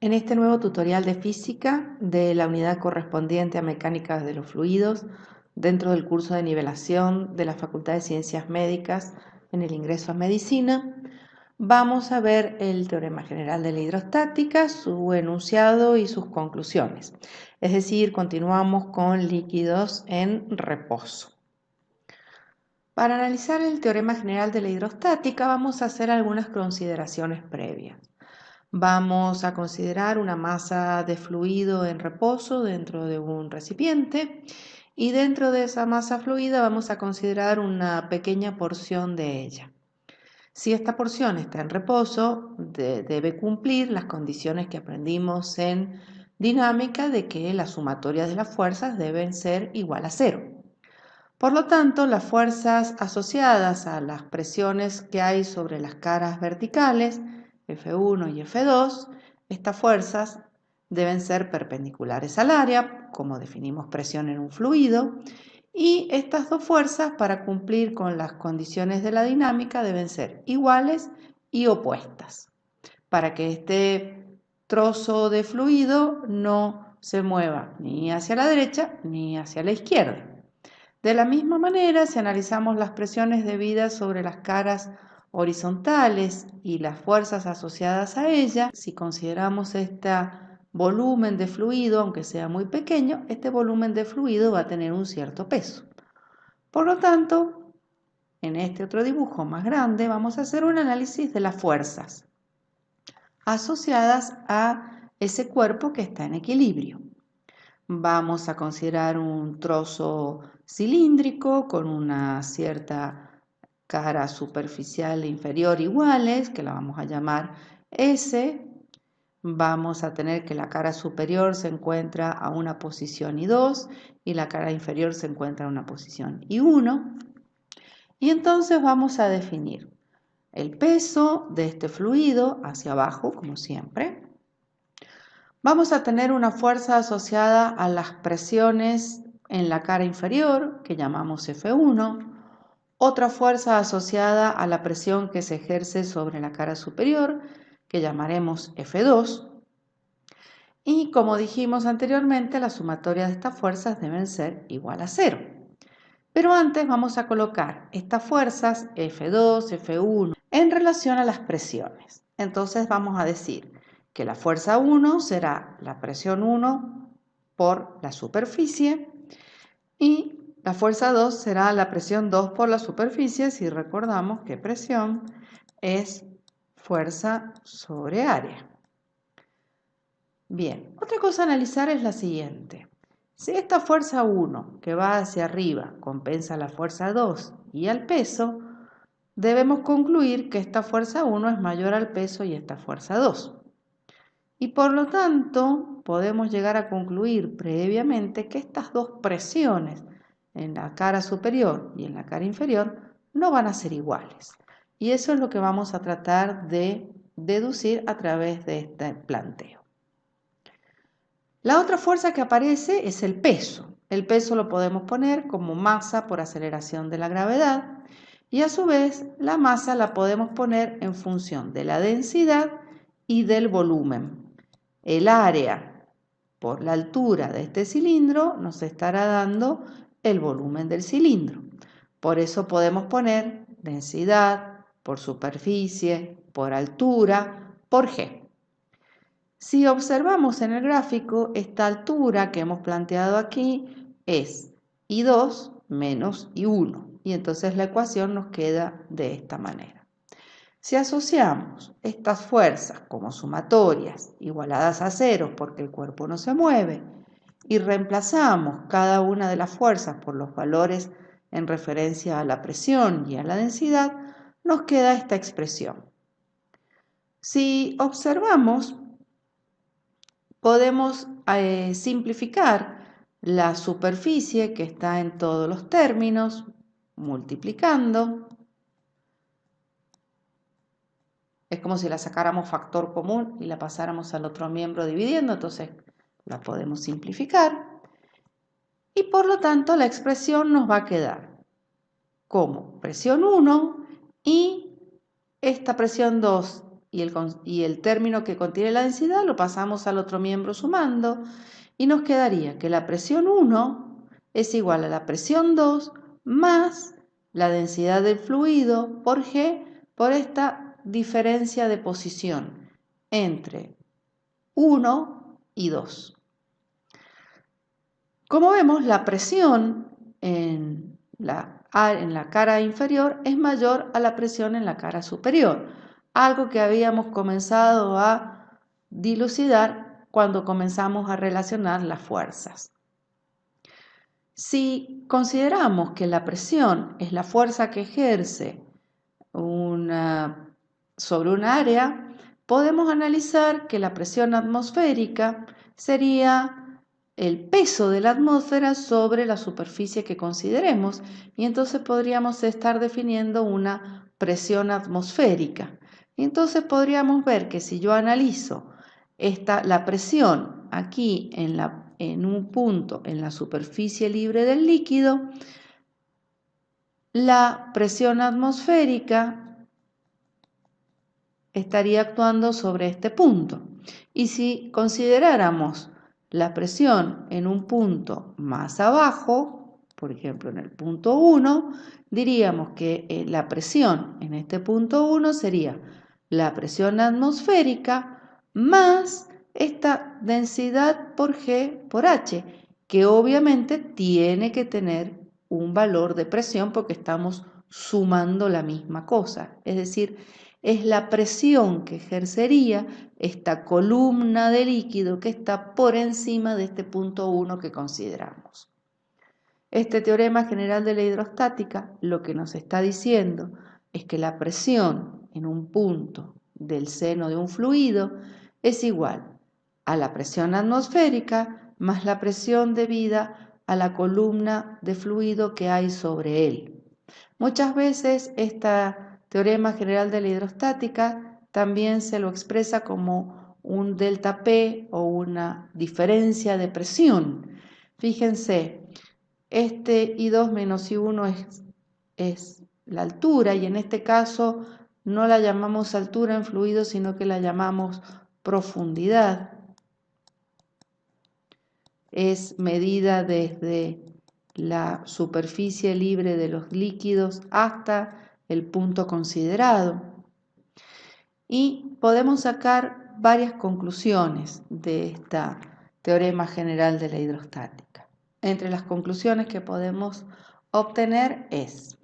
En este nuevo tutorial de física de la unidad correspondiente a mecánica de los fluidos dentro del curso de nivelación de la Facultad de Ciencias Médicas en el ingreso a medicina, vamos a ver el teorema general de la hidrostática, su enunciado y sus conclusiones. Es decir, continuamos con líquidos en reposo. Para analizar el teorema general de la hidrostática vamos a hacer algunas consideraciones previas. Vamos a considerar una masa de fluido en reposo dentro de un recipiente y dentro de esa masa fluida vamos a considerar una pequeña porción de ella. Si esta porción está en reposo, debe cumplir las condiciones que aprendimos en dinámica de que las sumatorias de las fuerzas deben ser igual a cero. Por lo tanto, las fuerzas asociadas a las presiones que hay sobre las caras verticales, F1 y F2, estas fuerzas deben ser perpendiculares al área, como definimos presión en un fluido, y estas dos fuerzas, para cumplir con las condiciones de la dinámica, deben ser iguales y opuestas, para que este trozo de fluido no se mueva ni hacia la derecha ni hacia la izquierda. De la misma manera, si analizamos las presiones debidas sobre las caras horizontales y las fuerzas asociadas a ellas, si consideramos este volumen de fluido, aunque sea muy pequeño, este volumen de fluido va a tener un cierto peso. Por lo tanto, en este otro dibujo más grande vamos a hacer un análisis de las fuerzas asociadas a ese cuerpo que está en equilibrio. Vamos a considerar un trozo cilíndrico con una cierta cara superficial e inferior iguales, que la vamos a llamar S. Vamos a tener que la cara superior se encuentra a una posición I2 y la cara inferior se encuentra a una posición I1. Y entonces vamos a definir el peso de este fluido hacia abajo, como siempre. Vamos a tener una fuerza asociada a las presiones en la cara inferior, que llamamos F1, otra fuerza asociada a la presión que se ejerce sobre la cara superior, que llamaremos F2, y como dijimos anteriormente, la sumatoria de estas fuerzas deben ser igual a cero. Pero antes vamos a colocar estas fuerzas F2, F1 en relación a las presiones. Entonces vamos a decir que la fuerza 1 será la presión 1 por la superficie y la fuerza 2 será la presión 2 por la superficie, si recordamos que presión es fuerza sobre área. Bien, otra cosa a analizar es la siguiente. Si esta fuerza 1 que va hacia arriba compensa la fuerza 2 y al peso, debemos concluir que esta fuerza 1 es mayor al peso y esta fuerza 2. Y por lo tanto, podemos llegar a concluir previamente que estas dos presiones en la cara superior y en la cara inferior no van a ser iguales. Y eso es lo que vamos a tratar de deducir a través de este planteo. La otra fuerza que aparece es el peso. El peso lo podemos poner como masa por aceleración de la gravedad y a su vez la masa la podemos poner en función de la densidad y del volumen. El área por la altura de este cilindro nos estará dando el volumen del cilindro. Por eso podemos poner densidad por superficie, por altura, por G. Si observamos en el gráfico, esta altura que hemos planteado aquí es I2 menos I1 y entonces la ecuación nos queda de esta manera. Si asociamos estas fuerzas como sumatorias igualadas a cero porque el cuerpo no se mueve y reemplazamos cada una de las fuerzas por los valores en referencia a la presión y a la densidad, nos queda esta expresión. Si observamos, podemos simplificar la superficie que está en todos los términos, multiplicando. Es como si la sacáramos factor común y la pasáramos al otro miembro dividiendo, entonces la podemos simplificar. Y por lo tanto la expresión nos va a quedar como presión 1 y esta presión 2 y el término que contiene la densidad lo pasamos al otro miembro sumando y nos quedaría que la presión 1 es igual a la presión 2 más la densidad del fluido por G por esta diferencia de posición entre 1 y 2. Como vemos, la presión en la cara inferior es mayor a la presión en la cara superior, algo que habíamos comenzado a dilucidar cuando comenzamos a relacionar las fuerzas. Si consideramos que la presión es la fuerza que ejerce sobre un área, podemos analizar que la presión atmosférica sería el peso de la atmósfera sobre la superficie que consideremos y entonces podríamos estar definiendo una presión atmosférica. Y entonces podríamos ver que si yo analizo la presión aquí en un punto en la superficie libre del líquido, la presión atmosférica estaría actuando sobre este punto. Y si consideráramos la presión en un punto más abajo, por ejemplo en el punto 1, diríamos que la presión en este punto 1 sería la presión atmosférica más esta densidad por G por H, que obviamente tiene que tener un valor de presión porque estamos sumando la misma cosa, es decir, es la presión que ejercería esta columna de líquido que está por encima de este punto 1 que consideramos. Este teorema general de la hidrostática lo que nos está diciendo es que la presión en un punto del seno de un fluido es igual a la presión atmosférica más la presión debida a la columna de fluido que hay sobre él. Muchas veces este teorema general de la hidrostática también se lo expresa como un delta P o una diferencia de presión. Fíjense, este I2 menos I1 es la altura y en este caso no la llamamos altura en fluido, sino que la llamamos profundidad. Es medida desde la superficie libre de los líquidos hasta el punto considerado. Y podemos sacar varias conclusiones de este teorema general de la hidrostática. Entre las conclusiones que podemos obtener es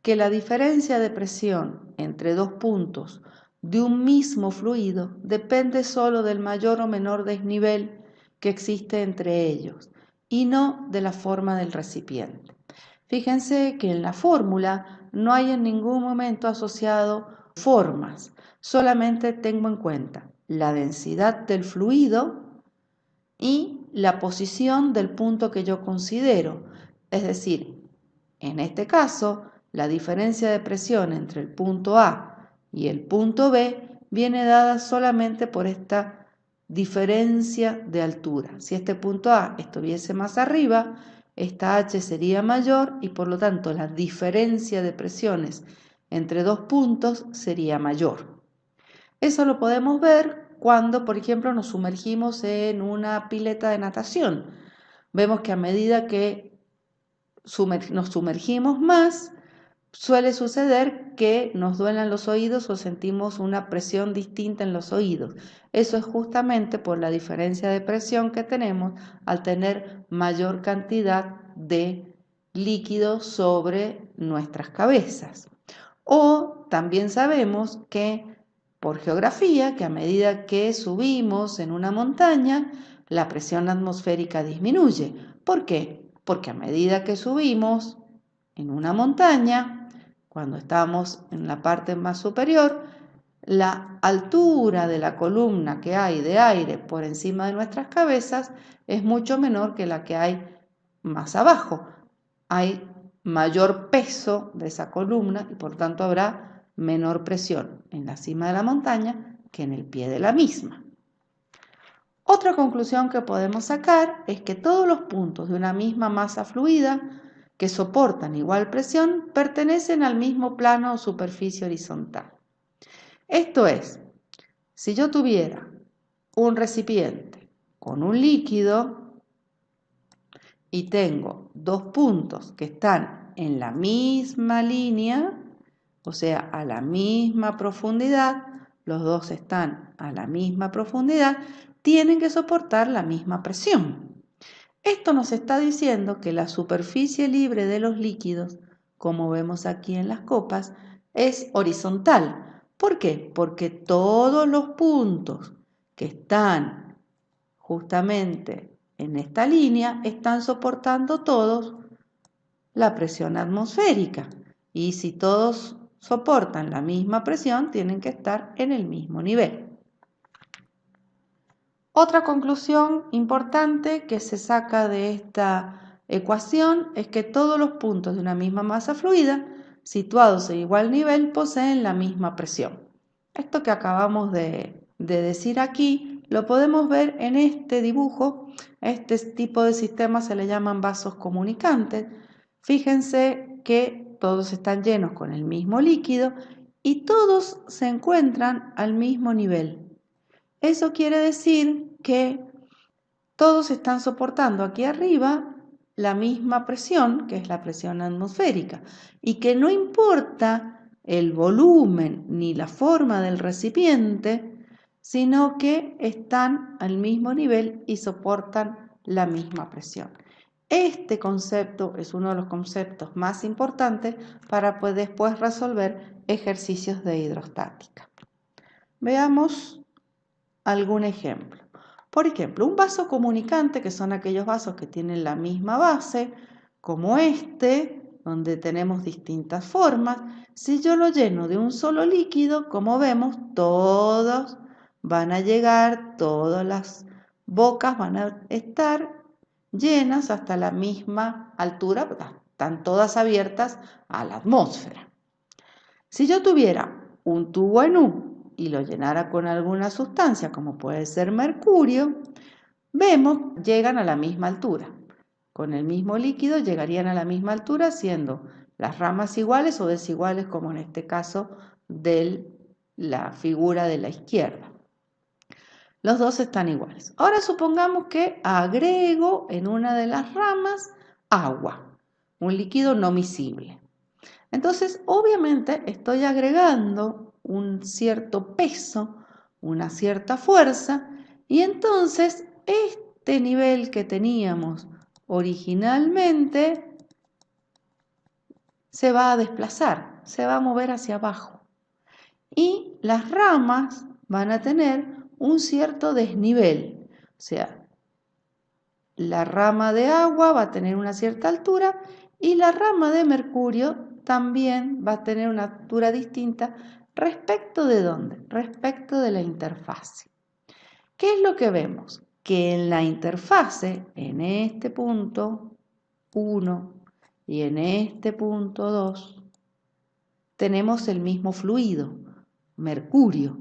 que la diferencia de presión entre dos puntos de un mismo fluido depende solo del mayor o menor desnivel que existe entre ellos y no de la forma del recipiente. Fíjense que en la fórmula no hay en ningún momento asociado formas, solamente tengo en cuenta la densidad del fluido y la posición del punto que yo considero, es decir, en este caso, la diferencia de presión entre el punto A y el punto B viene dada solamente por esta diferencia de altura. Si este punto A estuviese más arriba, esta H sería mayor y por lo tanto la diferencia de presiones entre dos puntos sería mayor. Eso lo podemos ver cuando, por ejemplo, nos sumergimos en una pileta de natación. Vemos que a medida que nos sumergimos más, suele suceder que nos duelan los oídos o sentimos una presión distinta en los oídos. Eso es justamente por la diferencia de presión que tenemos al tener mayor cantidad de líquido sobre nuestras cabezas. O también sabemos que por geografía, que a medida que subimos en una montaña, la presión atmosférica disminuye. ¿Por qué? Porque a medida que subimos en una montaña, cuando estamos en la parte más superior, la altura de la columna que hay de aire por encima de nuestras cabezas es mucho menor que la que hay más abajo. Hay mayor peso de esa columna y por tanto habrá menor presión en la cima de la montaña que en el pie de la misma. Otra conclusión que podemos sacar es que todos los puntos de una misma masa fluida que soportan igual presión pertenecen al mismo plano o superficie horizontal. Esto es, si yo tuviera un recipiente con un líquido y tengo dos puntos que están en la misma línea, o sea, a la misma profundidad, los dos están a la misma profundidad, tienen que soportar la misma presión. Esto nos está diciendo que la superficie libre de los líquidos, como vemos aquí en las copas, es horizontal. ¿Por qué? Porque todos los puntos que están justamente en esta línea están soportando todos la presión atmosférica. Y si todos soportan la misma presión, tienen que estar en el mismo nivel. Otra conclusión importante que se saca de esta ecuación es que todos los puntos de una misma masa fluida, situados a igual nivel, poseen la misma presión. Esto que acabamos de decir aquí lo podemos ver en este dibujo. Este tipo de sistemas se le llaman vasos comunicantes. Fíjense que todos están llenos con el mismo líquido y todos se encuentran al mismo nivel. Eso quiere decir que todos están soportando aquí arriba la misma presión, que es la presión atmosférica, y que no importa el volumen ni la forma del recipiente, sino que están al mismo nivel y soportan la misma presión. Este concepto es uno de los conceptos más importantes para después resolver ejercicios de hidrostática. Veamos algún ejemplo. Por ejemplo, un vaso comunicante, que son aquellos vasos que tienen la misma base, como este, donde tenemos distintas formas. Si yo lo lleno de un solo líquido, como vemos, todos van a llegar, todas las bocas van a estar llenas hasta la misma altura, están todas abiertas a la atmósfera. Si yo tuviera un tubo en U y lo llenara con alguna sustancia, como puede ser mercurio, vemos, llegan a la misma altura. Con el mismo líquido llegarían a la misma altura, siendo las ramas iguales o desiguales, como en este caso de la figura de la izquierda. Los dos están iguales. Ahora supongamos que agrego en una de las ramas agua, un líquido no miscible. Entonces, obviamente, estoy agregando un cierto peso, una cierta fuerza, y entonces este nivel que teníamos originalmente se va a desplazar, se va a mover hacia abajo. Y las ramas van a tener un cierto desnivel, o sea, la rama de agua va a tener una cierta altura y la rama de mercurio también va a tener una altura distinta. ¿Respecto de dónde? Respecto de la interfase. ¿Qué es lo que vemos? Que en la interfase, en este punto 1 y en este punto 2, tenemos el mismo fluido, mercurio.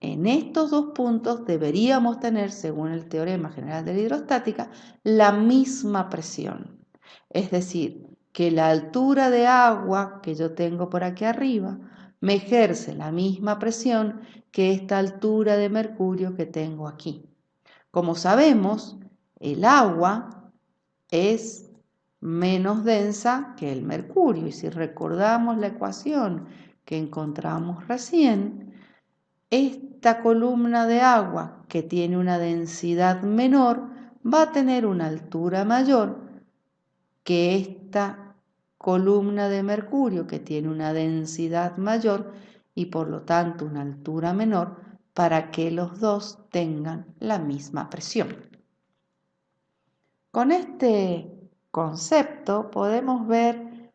En estos dos puntos deberíamos tener, según el teorema general de la hidrostática, la misma presión. Es decir, que la altura de agua que yo tengo por aquí arriba me ejerce la misma presión que esta altura de mercurio que tengo aquí. Como sabemos, el agua es menos densa que el mercurio y si recordamos la ecuación que encontramos recién, esta columna de agua que tiene una densidad menor va a tener una altura mayor que esta columna de mercurio que tiene una densidad mayor y por lo tanto una altura menor para que los dos tengan la misma presión. Con este concepto podemos ver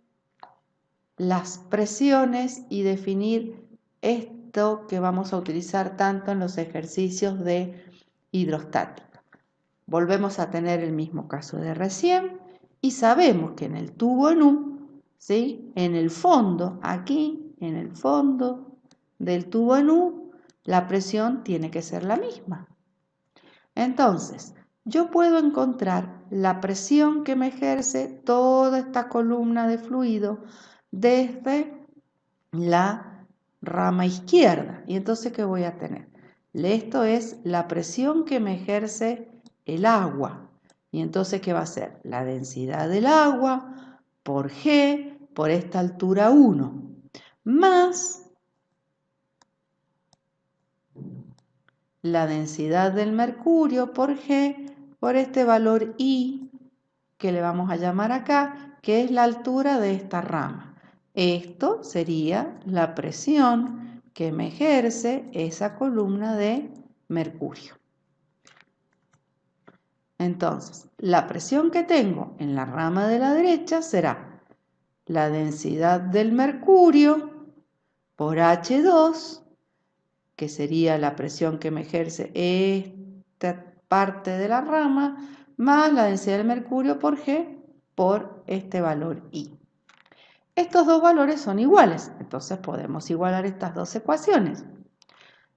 las presiones y definir esto que vamos a utilizar tanto en los ejercicios de hidrostática. Volvemos a tener el mismo caso de recién y sabemos que en el tubo en U, ¿sí? En el fondo, aquí, en el fondo del tubo en U, la presión tiene que ser la misma. Entonces, yo puedo encontrar la presión que me ejerce toda esta columna de fluido desde la rama izquierda. Y entonces, ¿qué voy a tener? Esto es la presión que me ejerce el agua. Y entonces, ¿qué va a ser? La densidad del agua por G por esta altura 1, más la densidad del mercurio por G por este valor I, que le vamos a llamar acá, que es la altura de esta rama. Esto sería la presión que me ejerce esa columna de mercurio. Entonces, la presión que tengo en la rama de la derecha será la densidad del mercurio por H2, que sería la presión que me ejerce esta parte de la rama, más la densidad del mercurio por G por este valor I. Estos dos valores son iguales, entonces podemos igualar estas dos ecuaciones,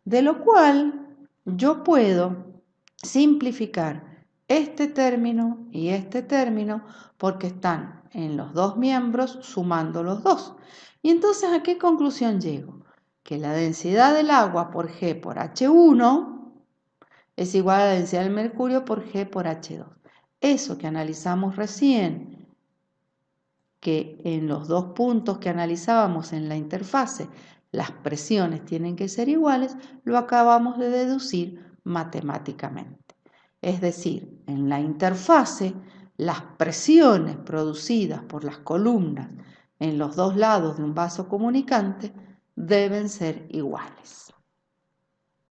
de lo cual yo puedo simplificar este término y este término porque están en los dos miembros sumando los dos. Y entonces, ¿a qué conclusión llego? Que la densidad del agua por G por H1 es igual a la densidad del mercurio por G por H2. Eso que analizamos recién, que en los dos puntos que analizábamos en la interfase las presiones tienen que ser iguales, lo acabamos de deducir matemáticamente. Es decir, en la interfase las presiones producidas por las columnas en los dos lados de un vaso comunicante deben ser iguales.